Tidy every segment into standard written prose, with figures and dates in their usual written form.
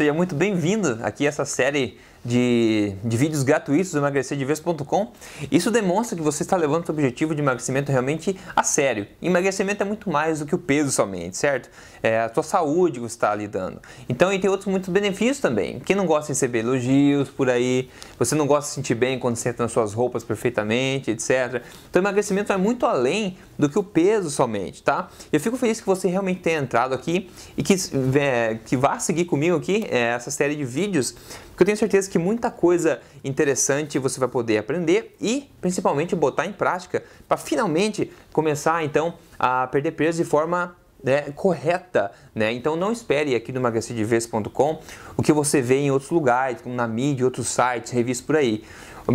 seja muito bem-vindo aqui a essa série de vídeos gratuitos do emagrecerdevez.com. Isso demonstra que você está levando o seu objetivo de emagrecimento realmente a sério. Emagrecimento é muito mais do que o peso somente, certo? É a sua saúde que você está lidando. Então, e tem outros muitos benefícios também. Quem não gosta de receber elogios por aí, você não gosta de se sentir bem quando você entra nas suas roupas perfeitamente, etc. Então, emagrecimento é muito além do que o peso somente, tá? Eu fico feliz que você realmente tenha entrado aqui e que vá seguir comigo aqui essa série de vídeos, porque eu tenho certeza que muita coisa interessante você vai poder aprender e principalmente botar em prática para finalmente começar então a perder peso de forma correta, né? Então não espere aqui no emagrecerdevez.com o que você vê em outros lugares, como na mídia, outros sites, revistas por aí. O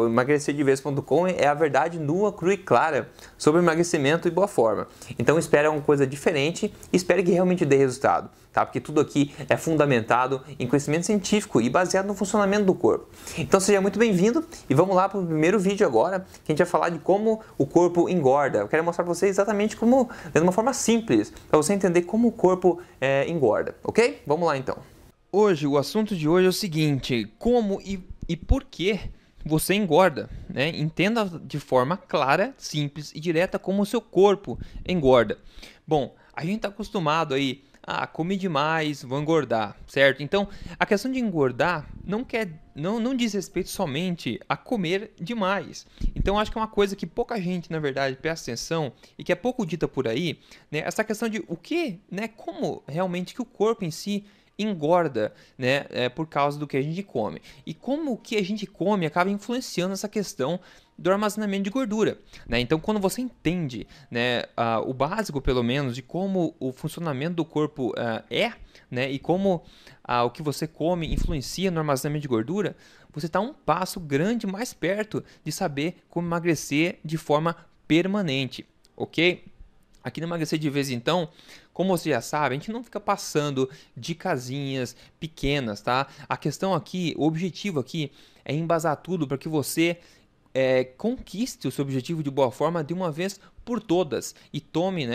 emagrecerdevez.com é a verdade nua, crua e clara sobre emagrecimento e boa forma. Então espere uma coisa diferente e espere que realmente dê resultado, tá? Porque tudo aqui é fundamentado em conhecimento científico e baseado no funcionamento do corpo. Então seja muito bem-vindo e vamos lá para o primeiro vídeo agora, que a gente vai falar de como o corpo engorda. Eu quero mostrar para você exatamente como, de uma forma simples, para você entender como o corpo engorda, ok? Vamos lá então. Hoje, o assunto de hoje é o seguinte: como e por que você engorda, né? Entenda de forma clara, simples e direta como o seu corpo engorda. Bom, a gente está acostumado aí a comer demais, vou engordar, certo? Então, a questão de engordar não diz respeito somente a comer demais. Então, acho que é uma coisa que pouca gente, na verdade, presta atenção e que é pouco dita por aí, né? Essa questão de o que, né? Como realmente que o corpo em si engorda, né, por causa do que a gente come. E como o que a gente come acaba influenciando essa questão do armazenamento de gordura, né? Então, quando você entende, né, o básico, pelo menos, de como o funcionamento do corpo né, e como o que você come influencia no armazenamento de gordura, você está um passo grande mais perto de saber como emagrecer de forma permanente, ok? Aqui no Emagrecer de Vez, então, como você já sabe, a gente não fica passando de casinhas pequenas, tá? A questão aqui, o objetivo aqui é embasar tudo para que você conquiste o seu objetivo de boa forma de uma vez por todas e tome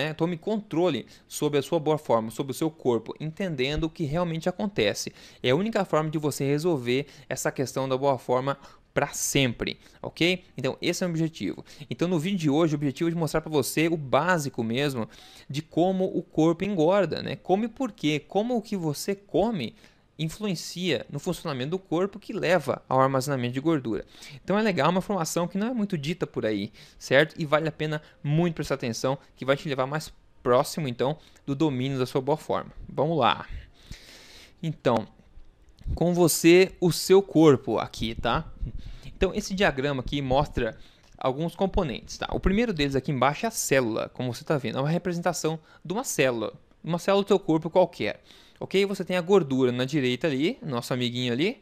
controle sobre a sua boa forma, sobre o seu corpo, entendendo o que realmente acontece. É a única forma de você resolver essa questão da boa forma para sempre, ok? Então esse é o objetivo. Então no vídeo de hoje o objetivo é de mostrar para você o básico mesmo de como o corpo engorda, né? Como e por quê, como o que você come influencia no funcionamento do corpo que leva ao armazenamento de gordura. Então é legal, uma informação que não é muito dita por aí, certo? E vale a pena muito prestar atenção, que vai te levar mais próximo então do domínio da sua boa forma. Vamos lá. Então, com você, o seu corpo aqui, tá? Então, esse diagrama aqui mostra alguns componentes, tá? O primeiro deles aqui embaixo é a célula, como você está vendo. É uma representação de uma célula do teu corpo qualquer, ok? Você tem a gordura na direita ali, nosso amiguinho ali.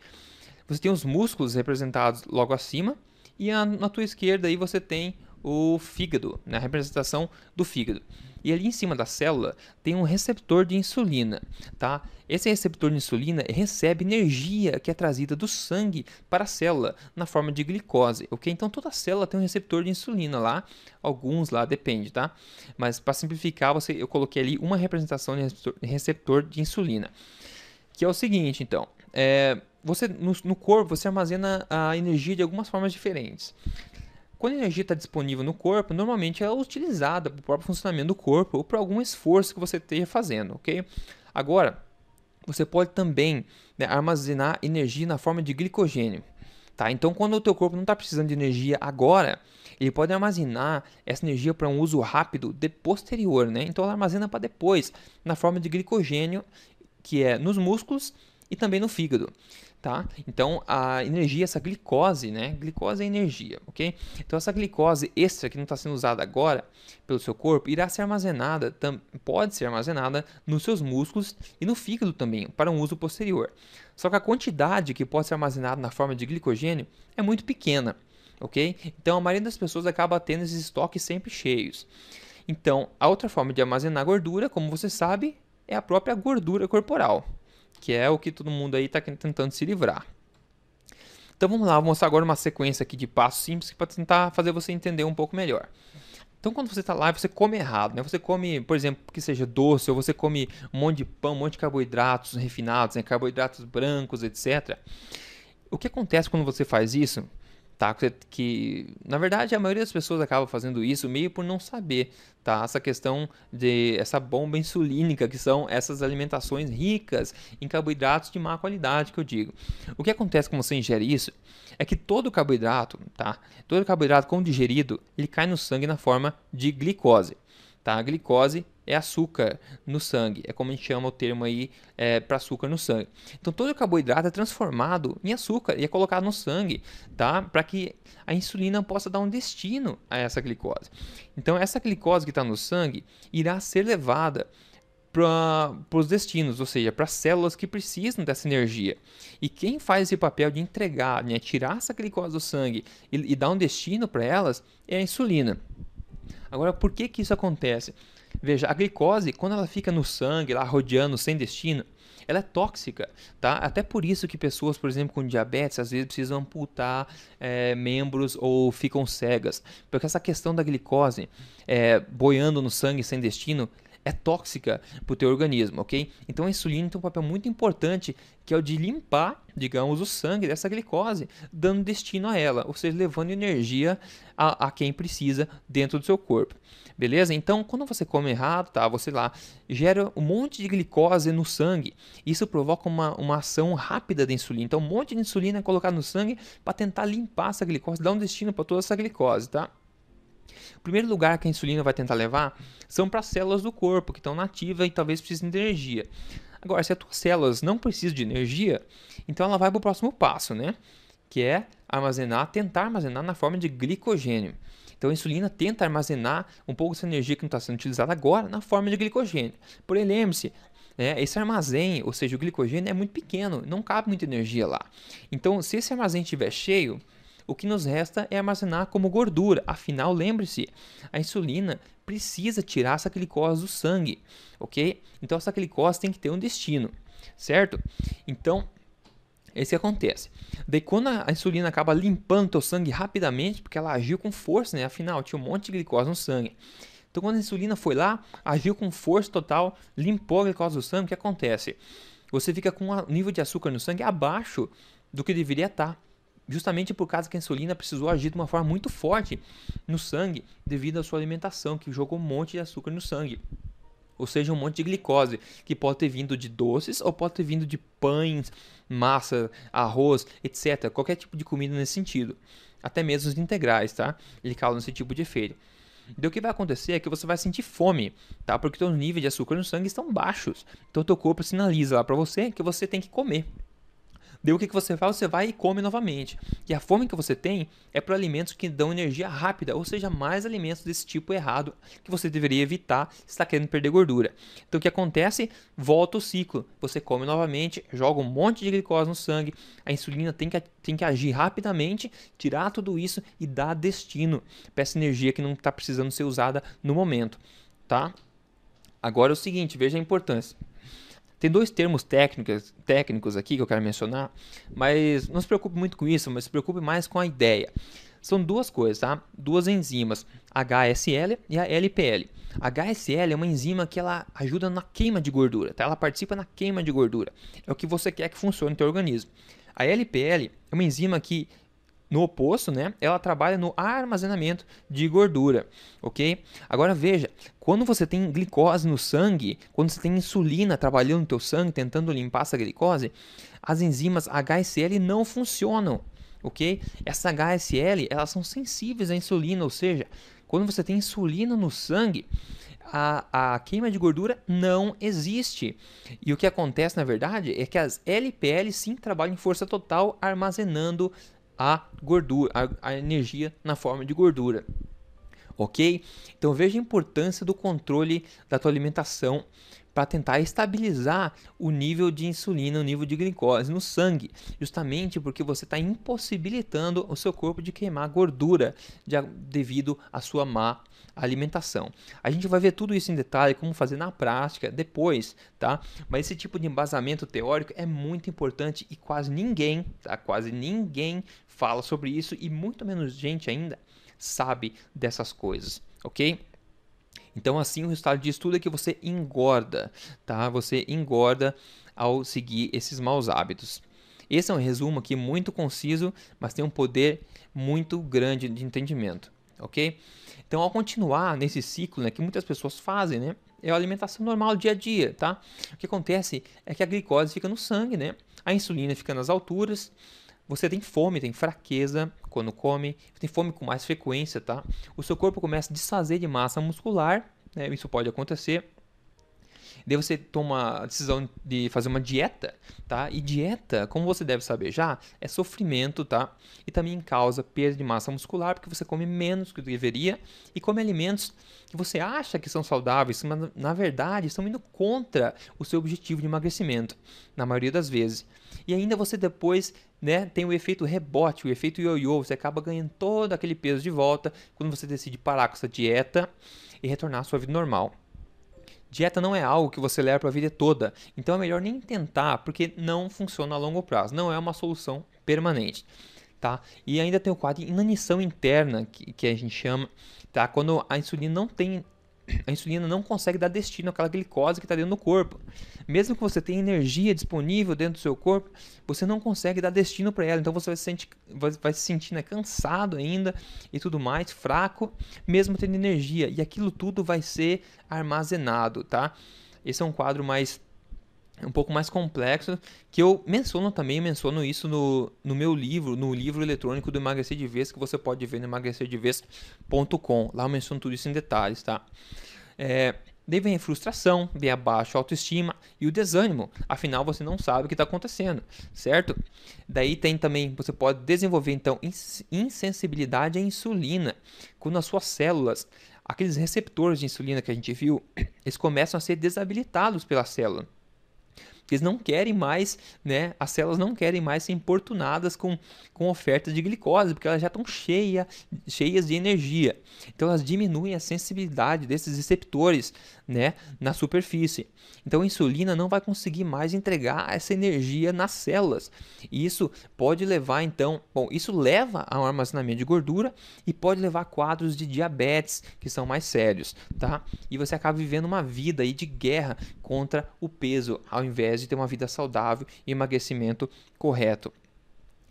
Você tem os músculos representados logo acima. E na tua esquerda aí você tem o fígado, né? A representação do fígado. E ali em cima da célula tem um receptor de insulina, tá? Esse receptor de insulina recebe energia que é trazida do sangue para a célula na forma de glicose, ok? Então toda célula tem um receptor de insulina lá, alguns lá, depende, tá? Mas para simplificar, eu coloquei ali uma representação de receptor de insulina, que é o seguinte, então, no corpo você armazena a energia de algumas formas diferentes. Quando a energia está disponível no corpo, normalmente ela é utilizada para o próprio funcionamento do corpo ou para algum esforço que você esteja fazendo, ok? Agora, você pode também, né, armazenar energia na forma de glicogênio, tá? Então, quando o teu corpo não está precisando de energia agora, ele pode armazenar essa energia para um uso rápido posterior, né? Então, ela armazena para depois, na forma de glicogênio, que é nos músculos e também no fígado, tá? Então a energia, essa glicose, né? Glicose é energia, ok? Então essa glicose extra que não está sendo usada agora pelo seu corpo irá ser armazenada, pode ser armazenada nos seus músculos e no fígado também, para um uso posterior. Só que a quantidade que pode ser armazenada na forma de glicogênio é muito pequena, ok? Então a maioria das pessoas acaba tendo esses estoques sempre cheios. Então a outra forma de armazenar gordura, como você sabe, é a própria gordura corporal, que é o que todo mundo aí está tentando se livrar. Então vamos lá, vou mostrar agora uma sequência aqui de passos simples para tentar fazer você entender um pouco melhor. Então, quando você está lá, você come errado, né? Você come, por exemplo, que seja doce, ou você come um monte de pão, um monte de carboidratos refinados, né? Carboidratos brancos, etc. O que acontece quando você faz isso? Tá? Que na verdade a maioria das pessoas acaba fazendo isso meio por não saber, tá? Essa questão de essa bomba insulínica que são essas alimentações ricas em carboidratos de má qualidade que eu digo. O que acontece quando você ingere isso é que todo carboidrato, tá? Todo carboidrato quando digerido, ele cai no sangue na forma de glicose, tá? A glicose é açúcar no sangue, é como a gente chama o termo aí para açúcar no sangue. Então todo carboidrato é transformado em açúcar e é colocado no sangue, tá? Para que a insulina possa dar um destino a essa glicose. Então essa glicose que está no sangue irá ser levada para os destinos, ou seja, para as células que precisam dessa energia. E quem faz esse papel de entregar, né, tirar essa glicose do sangue e dar um destino para elas é a insulina. Agora, por que isso acontece? Veja, a glicose, quando ela fica no sangue, lá rodeando sem destino, ela é tóxica, tá? Até por isso que pessoas, por exemplo, com diabetes, às vezes precisam amputar membros ou ficam cegas. Porque essa questão da glicose boiando no sangue sem destino é tóxica para o teu organismo, ok? Então a insulina tem um papel muito importante, que é o de limpar, digamos, o sangue dessa glicose, dando destino a ela, ou seja, levando energia a quem precisa dentro do seu corpo. Beleza? Então, quando você come errado, tá? Você lá gera um monte de glicose no sangue. Isso provoca uma ação rápida da insulina. Então, um monte de insulina é colocado no sangue para tentar limpar essa glicose, dar um destino para toda essa glicose, tá? O primeiro lugar que a insulina vai tentar levar são para as células do corpo, que estão nativas e talvez precisem de energia. Agora, se as tuas células não precisam de energia, então ela vai para o próximo passo, né? Que é tentar armazenar na forma de glicogênio. Então a insulina tenta armazenar um pouco dessa energia que não está sendo utilizada agora na forma de glicogênio. Porém, lembre-se, esse armazém, ou seja, o glicogênio é muito pequeno, não cabe muita energia lá. Então, se esse armazém estiver cheio, o que nos resta é armazenar como gordura. Afinal, lembre-se, a insulina precisa tirar essa glicose do sangue, ok? Então essa glicose tem que ter um destino, certo? Então, esse acontece. Daí quando a insulina acaba limpando o teu sangue rapidamente, porque ela agiu com força, né? Afinal, tinha um monte de glicose no sangue. Então quando a insulina foi lá, agiu com força total, limpou a glicose do sangue, o que acontece? Você fica com um nível de açúcar no sangue abaixo do que deveria estar. Justamente por causa que a insulina precisou agir de uma forma muito forte no sangue, devido à sua alimentação, que jogou um monte de açúcar no sangue. Ou seja, um monte de glicose, que pode ter vindo de doces ou pode ter vindo de pães, massa, arroz, etc. Qualquer tipo de comida nesse sentido. Até mesmo os integrais, tá? Ele causa esse tipo de efeito. Então o que vai acontecer é que você vai sentir fome, tá? Porque os níveis de açúcar no sangue estão baixos. Então o teu corpo sinaliza lá para você que você tem que comer. Daí o que você faz? Você vai e come novamente. E a fome que você tem é para alimentos que dão energia rápida, ou seja, mais alimentos desse tipo errado que você deveria evitar se está querendo perder gordura. Então o que acontece? Volta o ciclo. Você come novamente, joga um monte de glicose no sangue, a insulina tem que agir rapidamente, tirar tudo isso e dar destino para essa energia que não está precisando ser usada no momento. Tá? Agora é o seguinte, veja a importância. Tem dois termos técnicos aqui que eu quero mencionar, mas não se preocupe muito com isso, mas se preocupe mais com a ideia. São duas coisas, tá? Duas enzimas, HSL e a LPL. A HSL é uma enzima que ela ajuda na queima de gordura, tá? Ela participa na queima de gordura. É o que você quer que funcione no teu organismo. A LPL é uma enzima que, no oposto, né, ela trabalha no armazenamento de gordura, ok? Agora veja, quando você tem glicose no sangue, quando você tem insulina trabalhando no teu sangue, tentando limpar essa glicose, as enzimas HSL não funcionam, ok? Essa HSL, elas são sensíveis à insulina, ou seja, quando você tem insulina no sangue, a queima de gordura não existe. E o que acontece, na verdade, é que as LPL sim trabalham em força total, armazenando a gordura, a energia na forma de gordura, ok? Então veja a importância do controle da tua alimentação para tentar estabilizar o nível de insulina, o nível de glicose no sangue, justamente porque você está impossibilitando o seu corpo de queimar gordura devido à sua má alimentação. A gente vai ver tudo isso em detalhe, como fazer na prática depois, tá? Mas esse tipo de embasamento teórico é muito importante e quase ninguém, tá? Quase ninguém fala sobre isso e muito menos gente ainda sabe dessas coisas, ok? Então, assim, o resultado disso tudo é que você engorda, tá? Você engorda ao seguir esses maus hábitos. Esse é um resumo aqui muito conciso, mas tem um poder muito grande de entendimento, ok? Então, ao continuar nesse ciclo, né, que muitas pessoas fazem, né, é a alimentação normal do dia a dia, tá? O que acontece é que a glicose fica no sangue, né? A insulina fica nas alturas. Você tem fome, tem fraqueza quando come, tem fome com mais frequência, tá? O seu corpo começa a desfazer de massa muscular, né? Isso pode acontecer. Daí você toma a decisão de fazer uma dieta, tá? E dieta, como você deve saber já, é sofrimento, tá? E também causa perda de massa muscular, porque você come menos do que deveria e come alimentos que você acha que são saudáveis, mas na verdade estão indo contra o seu objetivo de emagrecimento, na maioria das vezes. E ainda você depois, né, tem o efeito rebote, o efeito ioiô, você acaba ganhando todo aquele peso de volta quando você decide parar com essa dieta e retornar à sua vida normal. Dieta não é algo que você leva para a vida toda, então é melhor nem tentar, porque não funciona a longo prazo, não é uma solução permanente, tá? E ainda tem o quadro de inanição interna, que a gente chama, tá? Quando a insulina não consegue dar destino àquela glicose que está dentro do corpo. Mesmo que você tenha energia disponível dentro do seu corpo, você não consegue dar destino para ela. Então você vai se sentir, né, cansado ainda e tudo mais, fraco, mesmo tendo energia. E aquilo tudo vai ser armazenado, tá? Esse é um quadro um pouco mais complexo, que eu menciono isso no meu livro, no livro eletrônico do Emagrecer de Vez, que você pode ver no emagrecerdevez.com. Lá eu menciono tudo isso em detalhes, tá? Daí vem a frustração, vem a baixa autoestima e o desânimo, afinal você não sabe o que está acontecendo, certo? Daí tem também, você pode desenvolver então insensibilidade à insulina, quando as suas células, aqueles receptores de insulina que a gente viu, eles começam a ser desabilitados pela célula. Eles não querem mais, né? As células não querem mais ser importunadas com ofertas de glicose, porque elas já estão cheias de energia. Então elas diminuem a sensibilidade desses receptores, né, na superfície. Então a insulina não vai conseguir mais entregar essa energia nas células. E isso pode levar, então, isso leva ao armazenamento de gordura e pode levar a quadros de diabetes que são mais sérios, tá? E você acaba vivendo uma vida aí de guerra contra o peso, ao invés de ter uma vida saudável e emagrecimento correto.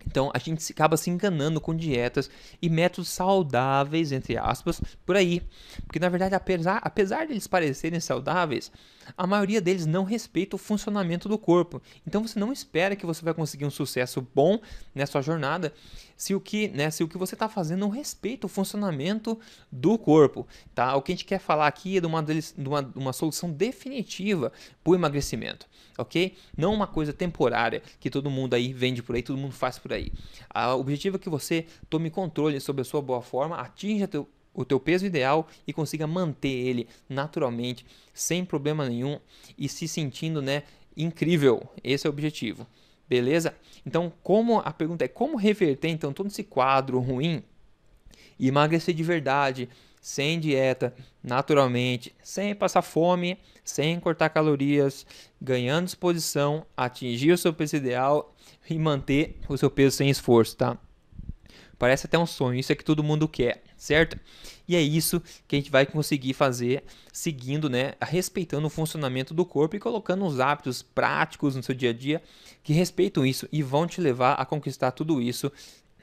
Então a gente acaba se enganando com dietas e métodos saudáveis, entre aspas, por aí. Porque na verdade, apesar de eles parecerem saudáveis, a maioria deles não respeita o funcionamento do corpo. Então você não espera que você vai conseguir um sucesso bom nessa jornada se o que você está fazendo não respeita o funcionamento do corpo. Tá? O que a gente quer falar aqui é de uma solução definitiva para o emagrecimento. Ok? Não uma coisa temporária que todo mundo aí vende por aí, todo mundo faz por aí. O objetivo é que você tome controle sobre a sua boa forma, atinja o teu peso ideal e consiga manter ele naturalmente, sem problema nenhum e se sentindo, né, incrível. Esse é o objetivo. Beleza? Então, a pergunta é como reverter então todo esse quadro ruim e emagrecer de verdade, sem dieta, naturalmente, sem passar fome, sem cortar calorias, ganhando disposição, atingir o seu peso ideal e manter o seu peso sem esforço, tá? Parece até um sonho, isso é que todo mundo quer, certo? E é isso que a gente vai conseguir fazer seguindo, né, respeitando o funcionamento do corpo e colocando uns hábitos práticos no seu dia a dia que respeitam isso e vão te levar a conquistar tudo isso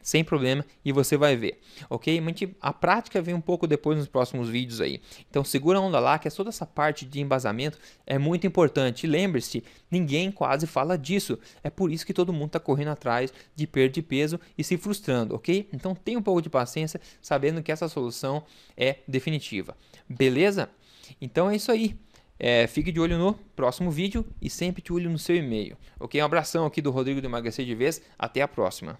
sem problema e você vai ver, ok? A prática vem um pouco depois nos próximos vídeos aí. Então segura a onda lá, que toda essa parte de embasamento é muito importante. E lembre-se, ninguém quase fala disso. É por isso que todo mundo está correndo atrás de perda de peso e se frustrando, ok? Então tenha um pouco de paciência, sabendo que essa solução é definitiva. Beleza? Então é isso aí. Fique de olho no próximo vídeo e sempre de olho no seu e-mail. Ok? Um abração aqui do Rodrigo do Emagrecer de Vez. Até a próxima.